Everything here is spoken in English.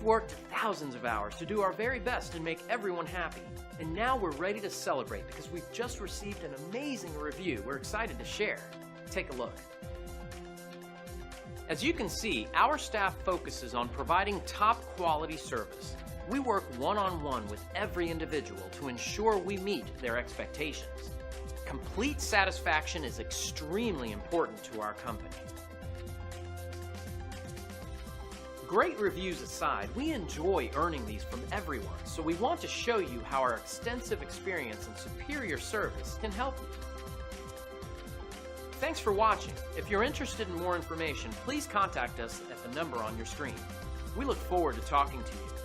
We've worked thousands of hours to do our very best and make everyone happy. And now we're ready to celebrate because we've just received an amazing review we're excited to share. Take a look. As you can see, our staff focuses on providing top quality service. We work one-on-one with every individual to ensure we meet their expectations. Complete satisfaction is extremely important to our company. Great reviews aside, we enjoy earning these from everyone, so we want to show you how our extensive experience and superior service can help you. Thanks for watching. If you're interested in more information, please contact us at the number on your screen. We look forward to talking to you.